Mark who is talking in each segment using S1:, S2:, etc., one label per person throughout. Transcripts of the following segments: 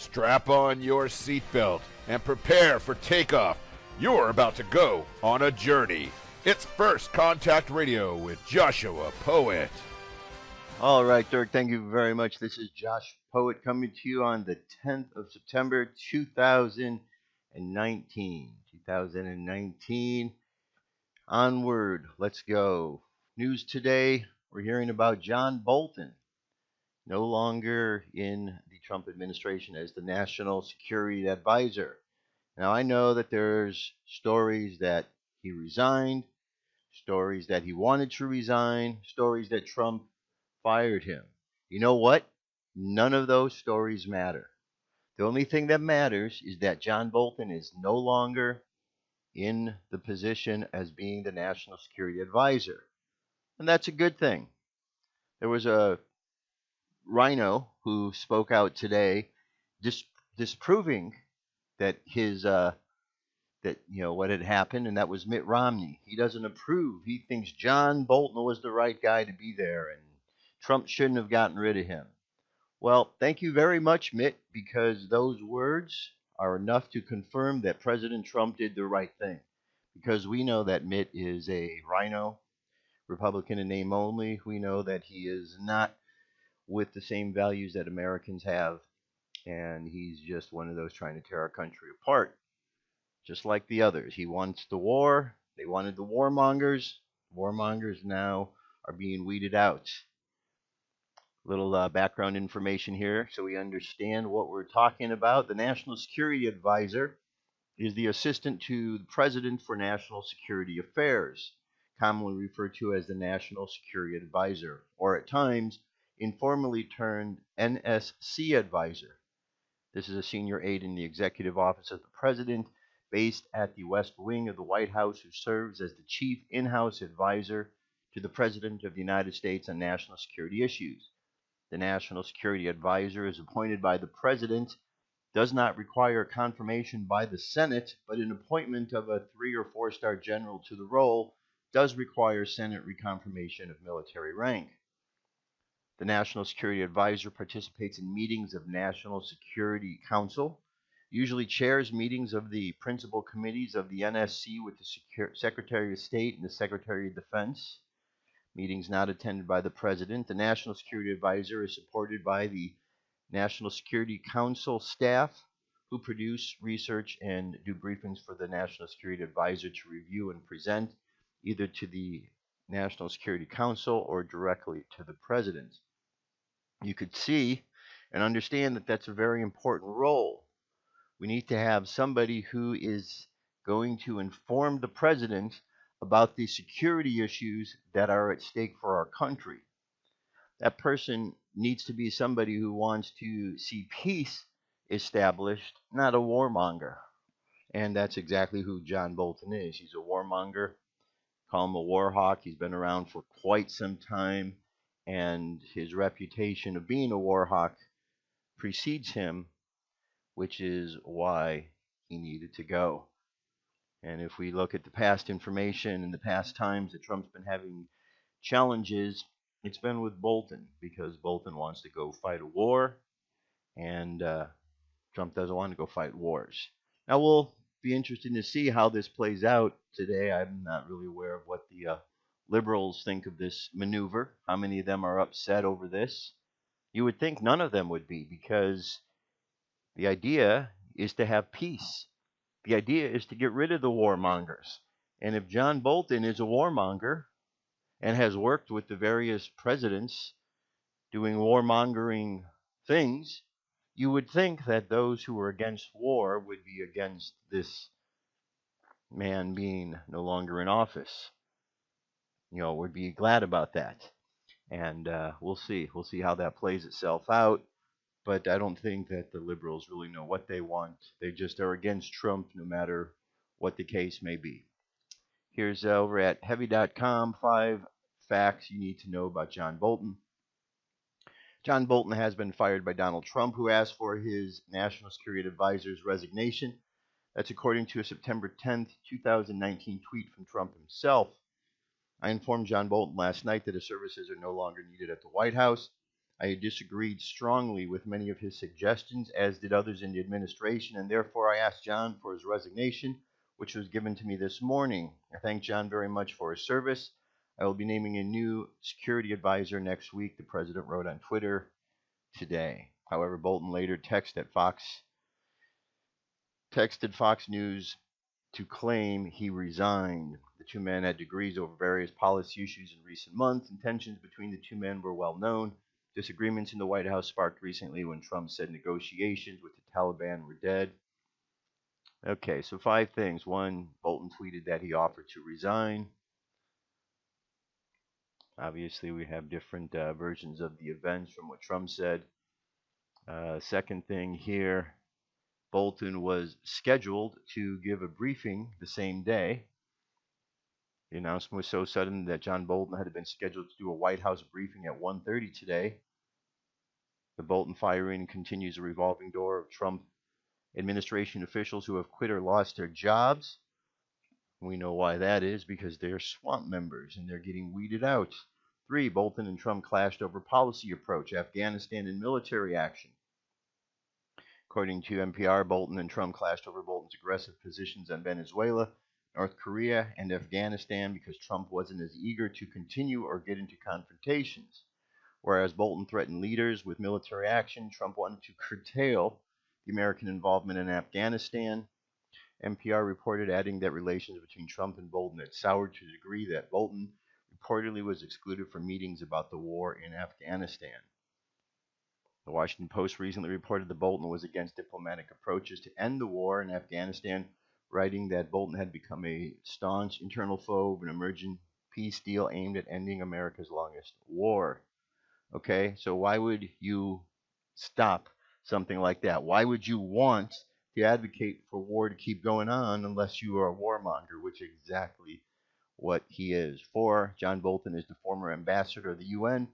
S1: Strap on your seatbelt and prepare for takeoff. You're about to go on a journey. It's First Contact Radio with Joshua Poet.
S2: All right, Dirk, thank you very much. This is Josh Poet coming to you on the 10th of September, 2019. Onward, let's go. News today, we're hearing about John Bolton, no longer in the Trump administration as the National Security Advisor. Now, I know that there's stories that he resigned, stories that he wanted to resign, stories that Trump fired him. You know what? None of those stories matter. The only thing that matters is that John Bolton is no longer in the position as being the National Security Advisor. And that's a good thing. There was a rhino who spoke out today disproving that what had happened, and that was Mitt Romney. He doesn't approve. He thinks John Bolton was the right guy to be there, and Trump shouldn't have gotten rid of him. Well, thank you very much, Mitt, because those words are enough to confirm that President Trump did the right thing. Because we know that Mitt is a rhino, Republican in name only. We know that he is not with the same values that Americans have, and he's just one of those trying to tear our country apart, just like the others. He wants the war. They wanted the warmongers. Warmongers now are being weeded out. Little background information here so we understand what we're talking about. The National Security Advisor is the assistant to the President for National Security Affairs, commonly referred to as the National Security Advisor, or at times informally termed NSC Advisor. This is a senior aide in the Executive Office of the President, based at the West Wing of the White House, who serves as the chief in-house advisor to the President of the United States on national security issues. The National Security Advisor is appointed by the President, does not require confirmation by the Senate, but an appointment of a 3- or 4-star general to the role does require Senate reconfirmation of military rank. The National Security Advisor participates in meetings of National Security Council, usually chairs meetings of the principal committees of the NSC with the Secretary of State and the Secretary of Defense. Meetings not attended by the President. The National Security Advisor is supported by the National Security Council staff, who produce research and do briefings for the National Security Advisor to review and present either to the National Security Council or directly to the President. You could see and understand that that's a very important role. We need to have somebody who is going to inform the President about the security issues that are at stake for our country. That person needs to be somebody who wants to see peace established, not a warmonger. And that's exactly who John Bolton is. He's a warmonger. Call him a war hawk. He's been around for quite some time, and his reputation of being a war hawk precedes him, which is why he needed to go. And if we look at the past information and the past times that Trump's been having challenges, it's been with Bolton, because Bolton wants to go fight a war, and Trump doesn't want to go fight wars. Now, we'll be interested to see how this plays out today. I'm not really aware of what the liberals think of this maneuver. How many of them are upset over this? You would think none of them would be, because the idea is to have peace. The idea is to get rid of the warmongers. And if John Bolton is a warmonger and has worked with the various presidents doing warmongering things, you would think that those who are against war would be against this man being no longer in office. Would be glad about that. And we'll see. We'll see how that plays itself out. But I don't think that the liberals really know what they want. They just are against Trump no matter what the case may be. Here's over at heavy.com 5 facts you need to know about John Bolton. John Bolton has been fired by Donald Trump, who asked for his National Security Advisor's resignation. That's according to a September 10th, 2019 tweet from Trump himself. I informed John Bolton last night that his services are no longer needed at the White House. I disagreed strongly with many of his suggestions, as did others in the administration, and therefore I asked John for his resignation, which was given to me this morning. I thank John very much for his service. I will be naming a new security advisor next week, the president wrote on Twitter today. However, Bolton later texted Fox News to claim he resigned. The two men had degrees over various policy issues in recent months, and tensions between the two men were well known. Disagreements in the White House sparked recently when Trump said negotiations with the Taliban were dead. Okay, so 5 things. 1, Bolton tweeted that he offered to resign. Obviously, we have different versions of the events from what Trump said. Second thing here, Bolton was scheduled to give a briefing the same day. The announcement was so sudden that John Bolton had been scheduled to do a White House briefing at 1:30 today. The Bolton firing continues a revolving door of Trump administration officials who have quit or lost their jobs. We know why that is, because they're swamp members and they're getting weeded out. 3, Bolton and Trump clashed over policy approach, Afghanistan and military action. According to NPR, Bolton and Trump clashed over Bolton's aggressive positions on Venezuela, North Korea, and Afghanistan because Trump wasn't as eager to continue or get into confrontations. Whereas Bolton threatened leaders with military action, Trump wanted to curtail the American involvement in Afghanistan. NPR reported, adding that relations between Trump and Bolton had soured to the degree that Bolton reportedly was excluded from meetings about the war in Afghanistan. The Washington Post recently reported that Bolton was against diplomatic approaches to end the war in Afghanistan, writing that Bolton had become a staunch internal foe of an emerging peace deal aimed at ending America's longest war. Okay, so why would you stop something like that? Why would you want to advocate for war to keep going on unless you are a warmonger, which is exactly what he is? 4, John Bolton is the former ambassador of the UN,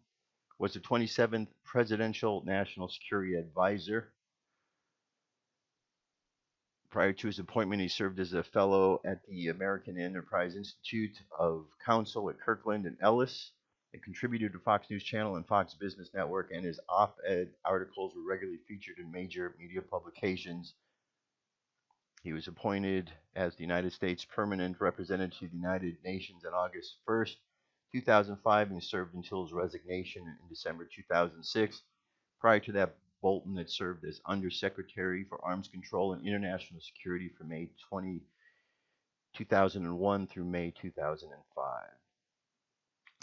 S2: was the 27th presidential national security advisor. Prior to his appointment, he served as a fellow at the American Enterprise Institute of Counsel at Kirkland and Ellis. He contributed to Fox News Channel and Fox Business Network, and his op-ed articles were regularly featured in major media publications. He was appointed as the United States Permanent Representative to the United Nations on August 1st, 2005, and served until his resignation in December 2006. Prior to that, Bolton had served as Undersecretary for Arms Control and International Security from May 2001 through May 2005.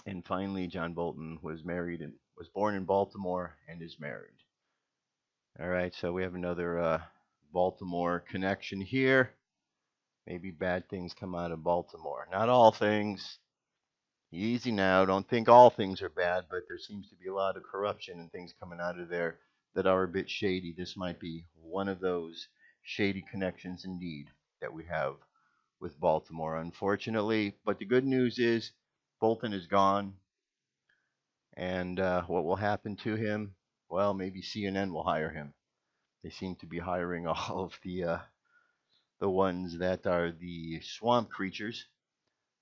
S2: And finally, John Bolton was born in Baltimore and is married. All right, so we have another Baltimore connection here. Maybe bad things come out of Baltimore. Not all things. Easy now. Don't think all things are bad, but there seems to be a lot of corruption and things coming out of there that are a bit shady. This might be one of those shady connections indeed that we have with Baltimore, unfortunately. But the good news is Bolton is gone. And what will happen to him? Well, maybe CNN will hire him. They seem to be hiring all of the ones that are the swamp creatures.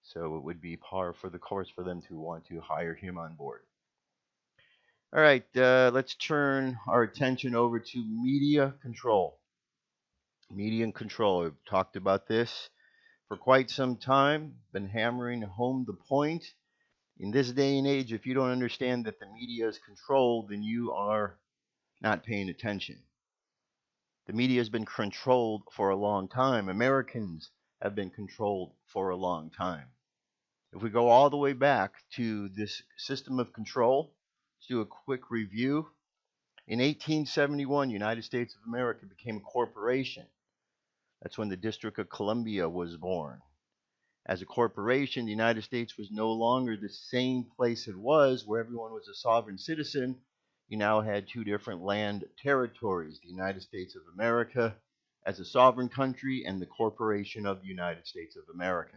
S2: So it would be par for the course for them to want to hire him on board. All right, let's turn our attention over to media control. Media control. We've talked about this for quite some time, been hammering home the point. In this day and age, if you don't understand that the media is controlled, then you are not paying attention. The media has been controlled for a long time. Americans have been controlled for a long time. If we go all the way back to this system of control, let's do a quick review. In 1871, United States of America became a corporation. That's when the District of Columbia was born. As a corporation, the United States was no longer the same place it was, where everyone was a sovereign citizen. You now had 2 different land territories, the United States of America as a sovereign country and the Corporation of the United States of America.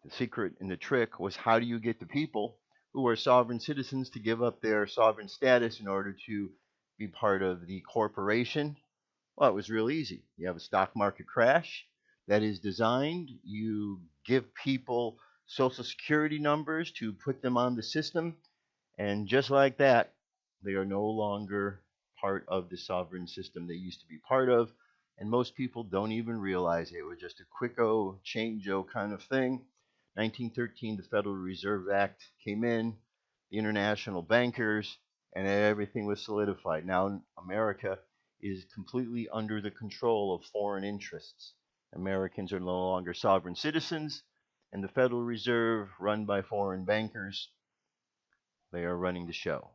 S2: The secret and the trick was, how do you get the people who are sovereign citizens to give up their sovereign status in order to be part of the corporation? Well, it was real easy. You have a stock market crash that is designed. You give people social security numbers to put them on the system. And just like that, They are no longer part of the sovereign system they used to be part of, and most people don't even realize it. It was just a quicko, change-o kind of thing. 1913, the Federal Reserve Act came in, the international bankers, and everything was solidified. Now America is completely under the control of foreign interests. Americans are no longer sovereign citizens, and the Federal Reserve, run by foreign bankers, they are running the show.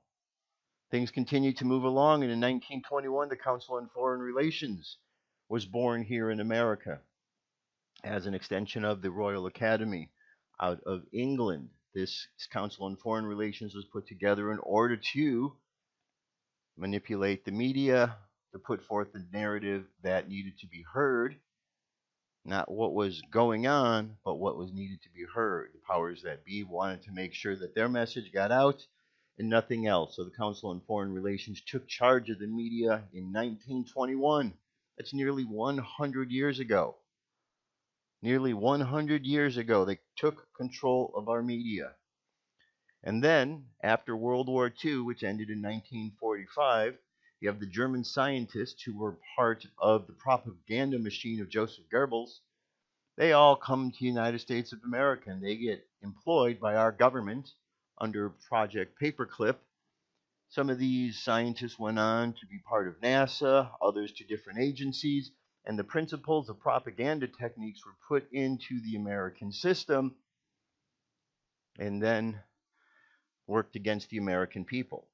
S2: Things continued to move along, and in 1921, the Council on Foreign Relations was born here in America as an extension of the Royal Academy out of England. This Council on Foreign Relations was put together in order to manipulate the media, to put forth the narrative that needed to be heard, not what was going on, but what was needed to be heard. The powers that be wanted to make sure that their message got out and nothing else. So the Council on Foreign Relations took charge of the media in 1921. That's nearly 100 years ago. Nearly 100 years ago, they took control of our media. And then, after World War II, which ended in 1945, you have the German scientists who were part of the propaganda machine of Joseph Goebbels. They all come to the United States of America, and they get employed by our government under Project Paperclip. Some of these scientists went on to be part of NASA, others to different agencies, and the principles of propaganda techniques were put into the American system and then worked against the American people.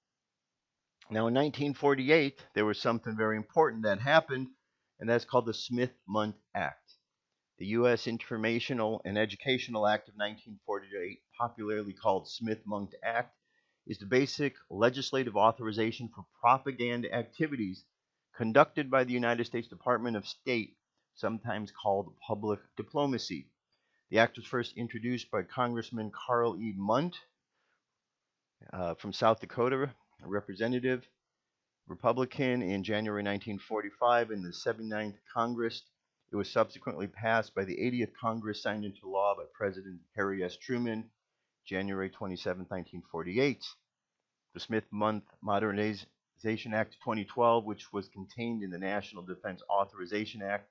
S2: Now, in 1948, there was something very important that happened, and that's called the Smith-Mundt Act. The U.S. Informational and Educational Act of 1948, popularly called Smith-Mundt Act, is the basic legislative authorization for propaganda activities conducted by the United States Department of State, sometimes called public diplomacy. The act was first introduced by Congressman Carl E. Mundt from South Dakota, a representative, Republican, in January 1945 in the 79th Congress. It was subsequently passed by the 80th Congress, signed into law by President Harry S. Truman, January 27, 1948. The Smith-Mundt Modernization Act of 2012, which was contained in the National Defense Authorization Act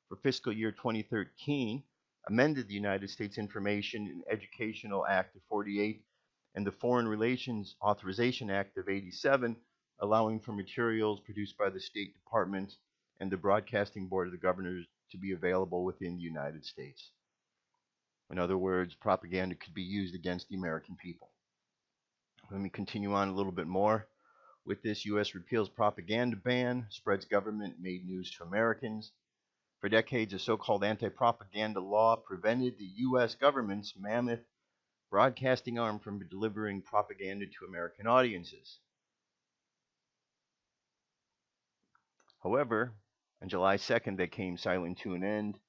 S2: for fiscal year 2013, amended the United States Information and Educational Act of 48 and the Foreign Relations Authorization Act of 87, allowing for materials produced by the State Department and the Broadcasting Board of the Governors to be available within the United States. In other words, propaganda could be used against the American people. Let me continue on a little bit more. With this, U.S. repeals propaganda ban, spreads government-made news to Americans. For decades, a so-called anti-propaganda law prevented the U.S. government's mammoth broadcasting arm from delivering propaganda to American audiences. However, on July 2nd, that came silent to an end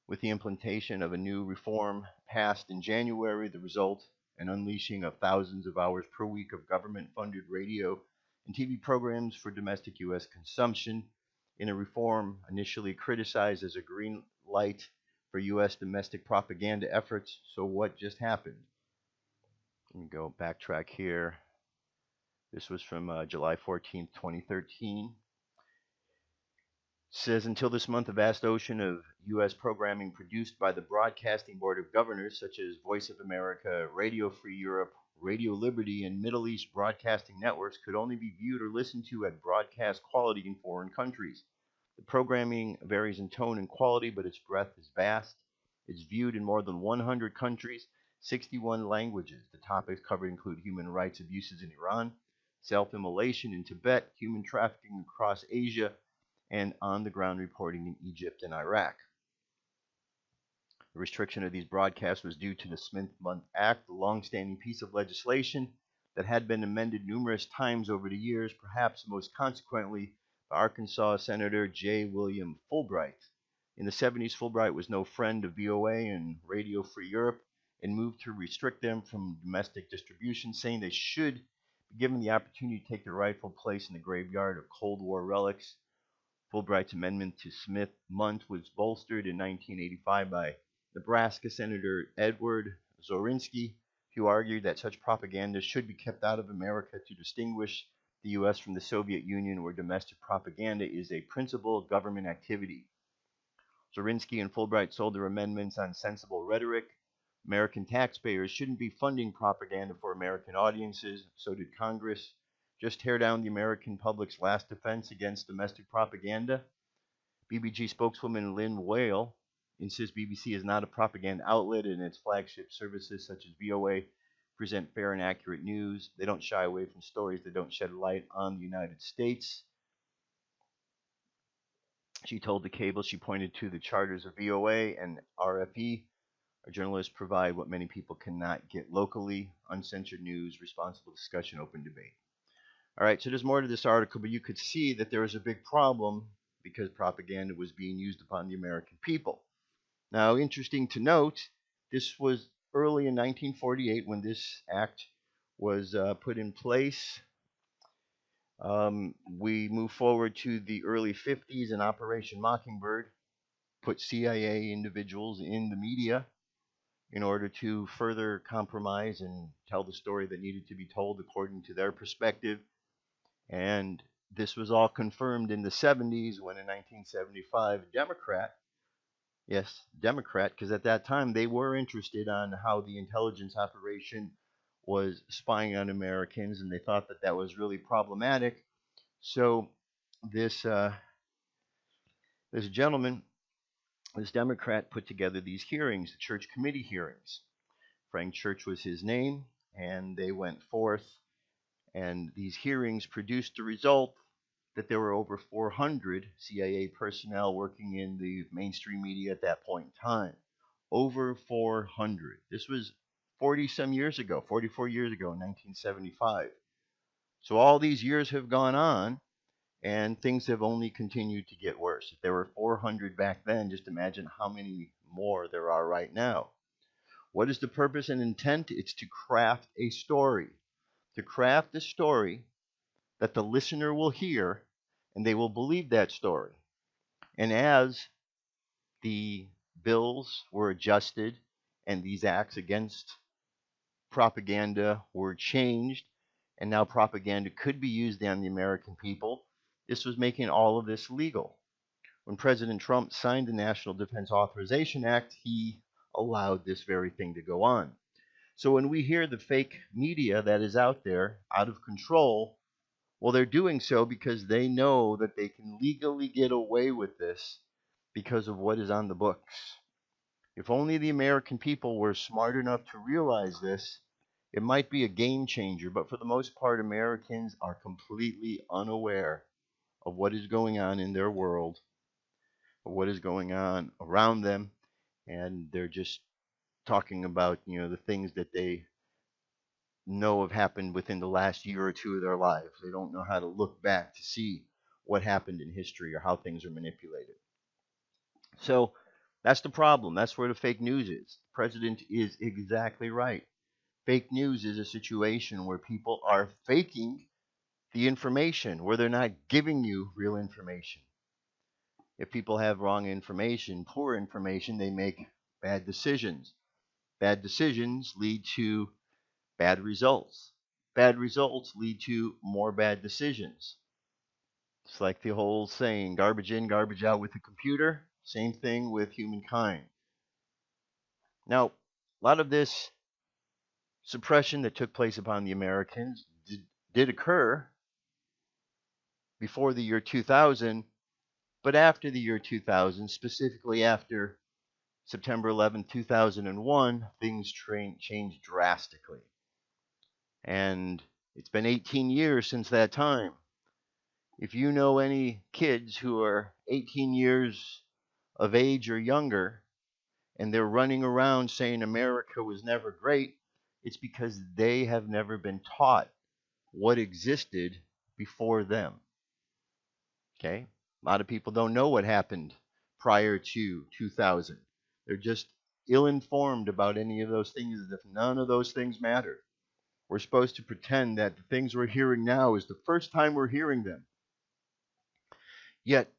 S2: with the implementation of a new reform passed in January. The result, an unleashing of thousands of hours per week of government-funded radio and TV programs for domestic U.S. consumption, in a reform initially criticized as a green light for U.S. domestic propaganda efforts. So what just happened? Let me go backtrack here. This was from July 14th, 2013. Says until this month, a vast ocean of U.S. programming produced by the Broadcasting Board of Governors, such as Voice of America, Radio Free Europe, Radio Liberty, and Middle East broadcasting networks, could only be viewed or listened to at broadcast quality in foreign countries. The programming varies in tone and quality, but its breadth is vast. It's viewed in more than 100 countries, 61 languages. The topics covered include human rights abuses in Iran, self-immolation in Tibet, human trafficking across Asia, and on-the-ground reporting in Egypt and Iraq. The restriction of these broadcasts was due to the Smith-Mundt Act, a long-standing piece of legislation that had been amended numerous times over the years, perhaps most consequently by Arkansas Senator J. William Fulbright. In the 70s, Fulbright was no friend of VOA and Radio Free Europe and moved to restrict them from domestic distribution, saying they should be given the opportunity to take their rightful place in the graveyard of Cold War relics. Fulbright's amendment to Smith-Mundt was bolstered in 1985 by Nebraska Senator Edward Zorinsky, who argued that such propaganda should be kept out of America to distinguish the U.S. from the Soviet Union, where domestic propaganda is a principal government activity. Zorinsky and Fulbright sold their amendments on sensible rhetoric. American taxpayers shouldn't be funding propaganda for American audiences. So did Congress. Just tear down the American public's last defense against domestic propaganda. BBG spokeswoman Lynn Whale insists BBC is not a propaganda outlet and its flagship services such as VOA present fair and accurate news. They don't shy away from stories that don't shed light on the United States. She told the cable she pointed to the charters of VOA and RFE. Our journalists provide what many people cannot get locally: uncensored news, responsible discussion, open debate. All right, so there's more to this article, but you could see that there was a big problem because propaganda was being used upon the American people. Now, interesting to note, this was early in 1948 when this act was put in place. We move forward to the early 50s, and Operation Mockingbird put CIA individuals in the media in order to further compromise and tell the story that needed to be told according to their perspective. And this was all confirmed in the 70s when in 1975, Democrat, because at that time they were interested on how the intelligence operation was spying on Americans, and they thought that that was really problematic. So this gentleman, this Democrat, put together these hearings, the church committee hearings. Frank Church was his name, and they went forth, and these hearings produced the result that there were over 400 CIA personnel working in the mainstream media at that point in time. Over 400. This was 40-some years ago, 44 years ago in 1975. So all these years have gone on, and things have only continued to get worse. If there were 400 back then, just imagine how many more there are right now. What is the purpose and intent? It's to craft a story. To craft a story that the listener will hear, and they will believe that story. And as the bills were adjusted and these acts against propaganda were changed, and now propaganda could be used on the American people, this was making all of this legal. When President Trump signed the National Defense Authorization Act, he allowed this very thing to go on. So when we hear the fake media that is out there, out of control, well, they're doing so because they know that they can legally get away with this because of what is on the books. If only the American people were smart enough to realize this, it might be a game changer. But for the most part, Americans are completely unaware of what is going on in their world, of what is going on around them, and they're just talking about, the things that they know have happened within the last year or two of their lives. They don't know how to look back to see what happened in history or how things are manipulated. So that's the problem. That's where the fake news is. The president is exactly right. Fake news is a situation where people are faking the information, where they're not giving you real information. If people have wrong information, poor information, they make bad decisions. Bad decisions lead to bad results. Bad results lead to more bad decisions. It's like the whole saying, garbage in, garbage out with the computer. Same thing with humankind. Now, a lot of this suppression that took place upon the Americans did occur before the year 2000, but after the year 2000, specifically after September 11, 2001, things changed drastically. And it's been 18 years since that time. If you know any kids who are 18 years of age or younger, and they're running around saying America was never great, it's because they have never been taught what existed before them. Okay? A lot of people don't know what happened prior to 2000. They're just ill-informed about any of those things as if none of those things matter. We're supposed to pretend that the things we're hearing now is the first time we're hearing them. Yet,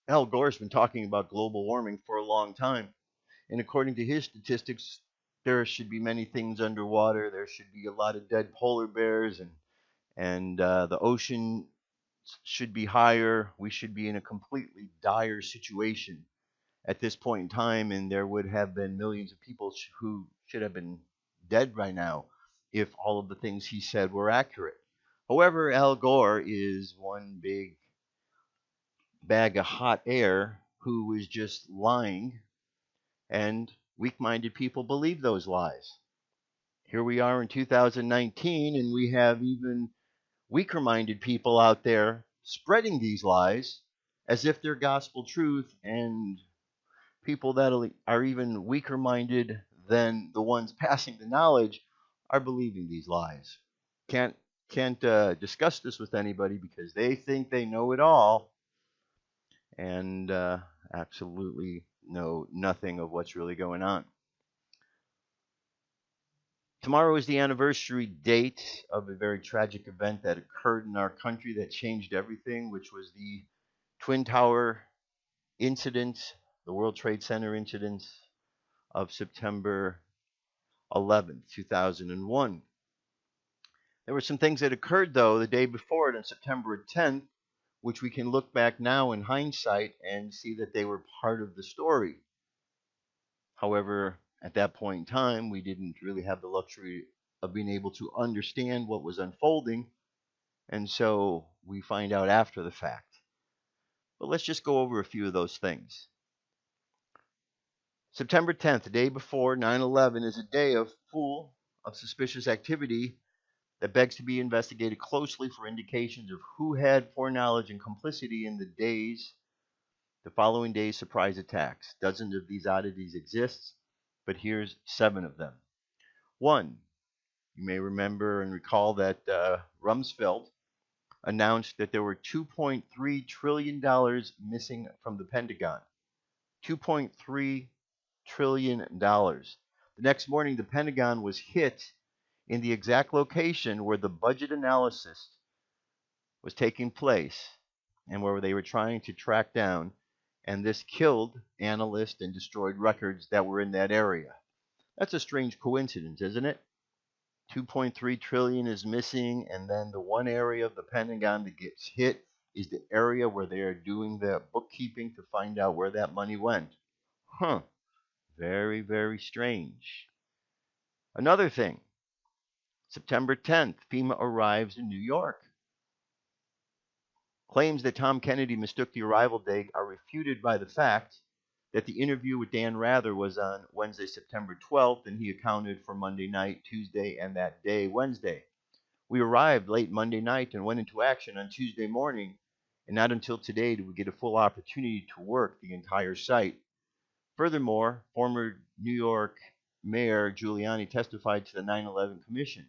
S2: Al Gore's been talking about global warming for a long time. And according to his statistics, there should be many things underwater. There should be a lot of dead polar bears and the ocean should be higher. We should be in a completely dire situation at this point in time, and there would have been millions of people who should have been dead by now if all of the things he said were accurate. However, Al Gore is one big bag of hot air who was just lying, and weak minded people believe those lies. Here we are in 2019, and we have even weaker minded people out there spreading these lies as if they're gospel truth, and people that are even weaker minded than the ones passing the knowledge are believing these lies. Can't can't discuss this with anybody because they think they know it all, and absolutely know nothing of what's really going on. Tomorrow is the anniversary date of a very tragic event that occurred in our country that changed everything, which was the Twin Tower incident, the World Trade Center incident of September 11th, 2001. There were some things that occurred, though, the day before it on September 10th, which we can look back now in hindsight and see that they were part of the story. However, at that point in time, we didn't really have the luxury of being able to understand what was unfolding, and so we find out after the fact. But let's just go over a few of those things. September 10th, the day before 9/11, is a day full of suspicious activity that begs to be investigated closely for indications of who had foreknowledge and complicity in the following day's surprise attacks. Dozens of these oddities exist, but here's 7 of them. 1, you may remember and recall that Rumsfeld announced that there were $2.3 trillion missing from the Pentagon. $2.3 trillion. The next morning, the Pentagon was hit in the exact location where the budget analysis was taking place and where they were trying to track down, and this killed analysts and destroyed records that were in that area. That's a strange coincidence, isn't it? 2.3 trillion is missing, and then the one area of the Pentagon that gets hit is the area where they are doing the bookkeeping to find out where that money went. Very, very strange. Another thing, September 10th, FEMA arrives in New York. Claims that Tom Kennedy mistook the arrival date are refuted by the fact that the interview with Dan Rather was on Wednesday, September 12th, and he accounted for Monday night, Tuesday, and that day, Wednesday. We arrived late Monday night and went into action on Tuesday morning, and not until today did we get a full opportunity to work the entire site. Furthermore, former New York Mayor Giuliani testified to the 9/11 Commission.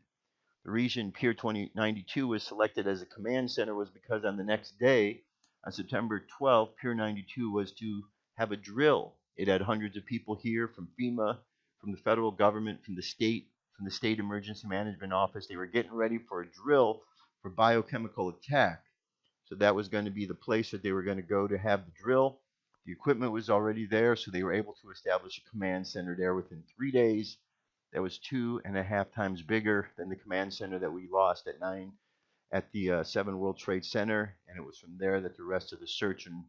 S2: The reason Pier 92 was selected as a command center was because on the next day, on September 12th, Pier 92 was to have a drill. It had hundreds of people here from FEMA, from the federal government, from the state emergency management office. They were getting ready for a drill for biochemical attack. So that was going to be the place that they were going to go to have the drill. The equipment was already there, so they were able to establish a command center there within 3 days. That was 2.5 times bigger than the command center that we lost at the 7 World Trade Center, and it was from there that the rest of the search and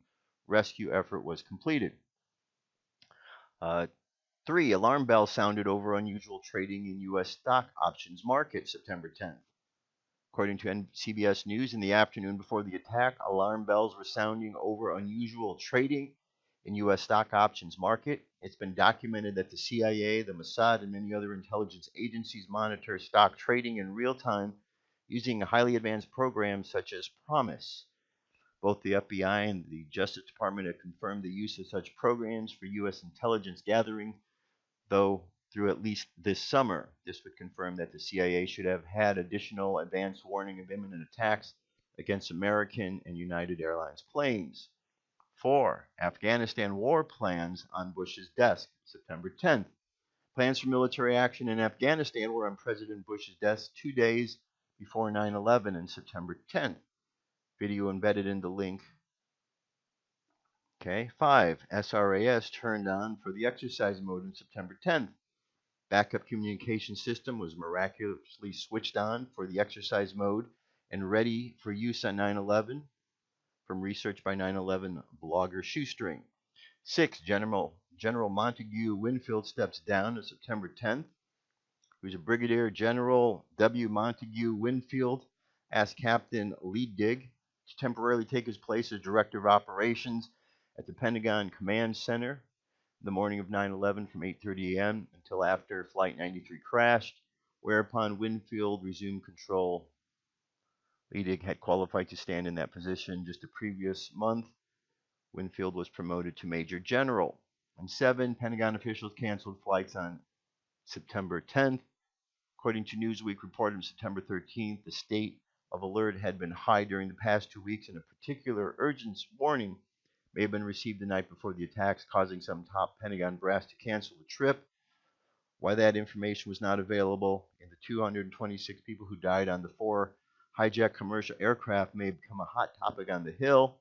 S2: rescue effort was completed. 3, alarm bells sounded over unusual trading in U.S. stock options market September 10th. According to CBS News, in the afternoon before the attack, alarm bells were sounding over unusual trading in U.S. stock options market. It's been documented that the CIA, the Mossad, and many other intelligence agencies monitor stock trading in real time using highly advanced programs such as PROMIS. Both the FBI and the Justice Department have confirmed the use of such programs for U.S. intelligence gathering, though through at least this summer. This would confirm that the CIA should have had additional advance warning of imminent attacks against American and United Airlines planes. 4, Afghanistan war plans on Bush's desk, September 10th. Plans for military action in Afghanistan were on President Bush's desk 2 days before 9/11 and September 10th. Video embedded in the link. Okay. 5, SRAS turned on for the exercise mode on September 10th. Backup communication system was miraculously switched on for the exercise mode, and ready for use on 9/11 from research by 9/11 blogger Shoestring. 6. General Montague Winfield steps down on September 10th. Who's a Brigadier General W. Montague Winfield asked Captain Leedig to temporarily take his place as Director of Operations at the Pentagon Command Center the morning of 9/11 from 8:30 a.m. until after Flight 93 crashed, whereupon Winfield resumed control. Leedig had qualified to stand in that position just a previous month. Winfield was promoted to Major General. And 7, Pentagon officials canceled flights on September 10th. According to Newsweek report on September 13th, the state of alert had been high during the past 2 weeks, and a particular urgent warning may have been received the night before the attacks, causing some top Pentagon brass to cancel the trip. Why that information was not available and the 226 people who died on the 4 hijacked commercial aircraft may have become a hot topic on the Hill.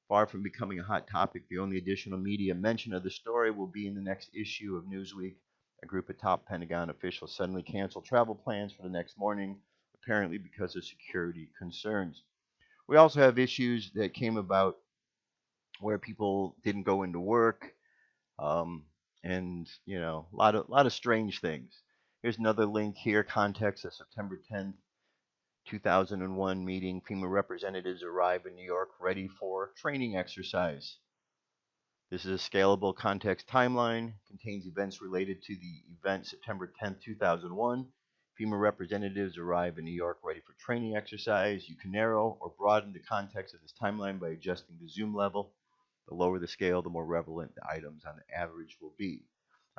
S2: Far from becoming a hot topic, the only additional media mention of the story will be in the next issue of Newsweek. A group of top Pentagon officials suddenly canceled travel plans for the next morning, apparently because of security concerns. We also have issues that came about where people didn't go into work, and a lot of strange things. Here's another link here. Context of September 10th, 2001 meeting. FEMA representatives arrive in New York ready for training exercise. This is a scalable context timeline. Contains events related to the event September 10th, 2001. FEMA representatives arrive in New York ready for training exercise. You can narrow or broaden the context of this timeline by adjusting the zoom level. The lower the scale, the more relevant the items on the average will be.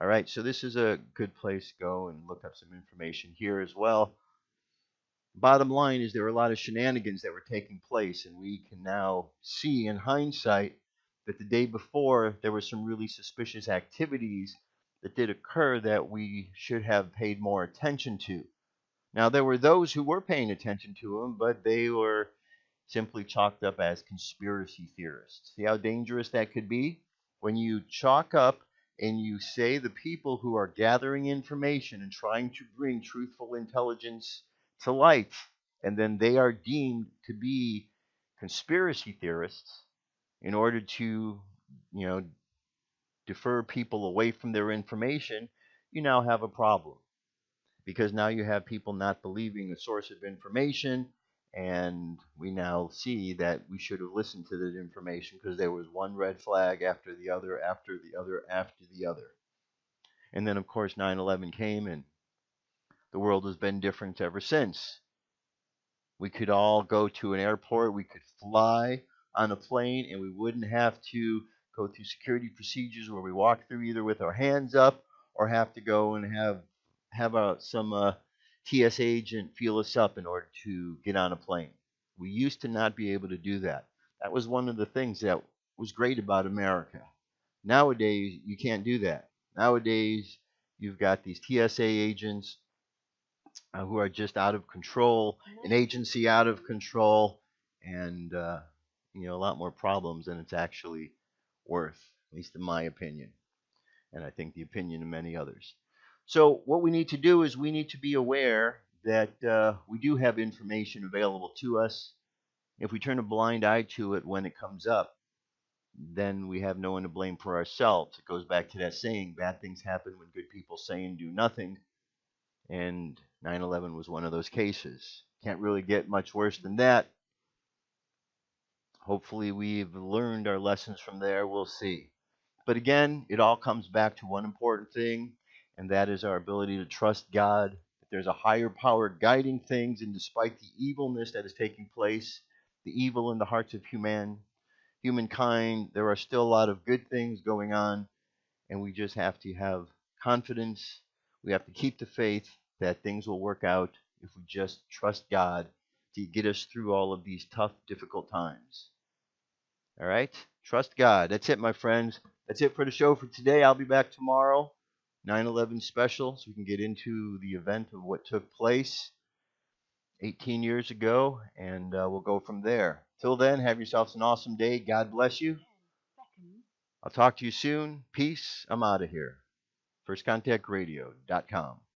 S2: All right, so this is a good place to go and look up some information here as well. Bottom line is there were a lot of shenanigans that were taking place, and we can now see in hindsight that the day before there were some really suspicious activities that did occur that we should have paid more attention to. Now, there were those who were paying attention to them, but they were simply chalked up as conspiracy theorists. See how dangerous that could be? When you chalk up and you say the people who are gathering information and trying to bring truthful intelligence to light, and then they are deemed to be conspiracy theorists in order to, defer people away from their information, you now have a problem. Because now you have people not believing a source of information, and we now see that we should have listened to that information because there was one red flag after the other, after the other, after the other. And then, of course, 9/11 came, and the world has been different ever since. We could all go to an airport, we could fly on a plane, and we wouldn't have to go through security procedures where we walk through either with our hands up or have to go and have some TSA agent feel us up in order to get on a plane. We used to not be able to do that. That was one of the things that was great about America. Nowadays, you can't do that. Nowadays, you've got these TSA agents who are just out of control, an agency out of control, and a lot more problems than it's actually worth, at least in my opinion, and I think the opinion of many others. So what we need to do is we need to be aware that we do have information available to us. If we turn a blind eye to it when it comes up, then we have no one to blame for ourselves. It goes back to that saying, bad things happen when good people say and do nothing. And 9/11 was one of those cases. Can't really get much worse than that. Hopefully we've learned our lessons from there. We'll see. But again, it all comes back to one important thing, and that is our ability to trust God. That there's a higher power guiding things, and despite the evilness that is taking place, the evil in the hearts of humankind, there are still a lot of good things going on, and we just have to have confidence. We have to keep the faith that things will work out if we just trust God to get us through all of these tough, difficult times. All right? Trust God. That's it, my friends. That's it for the show for today. I'll be back tomorrow, 9/11 special, so we can get into the event of what took place 18 years ago, and we'll go from there. Till then, have yourselves an awesome day. God bless you. I'll talk to you soon. Peace. I'm out of here. FirstContactRadio.com.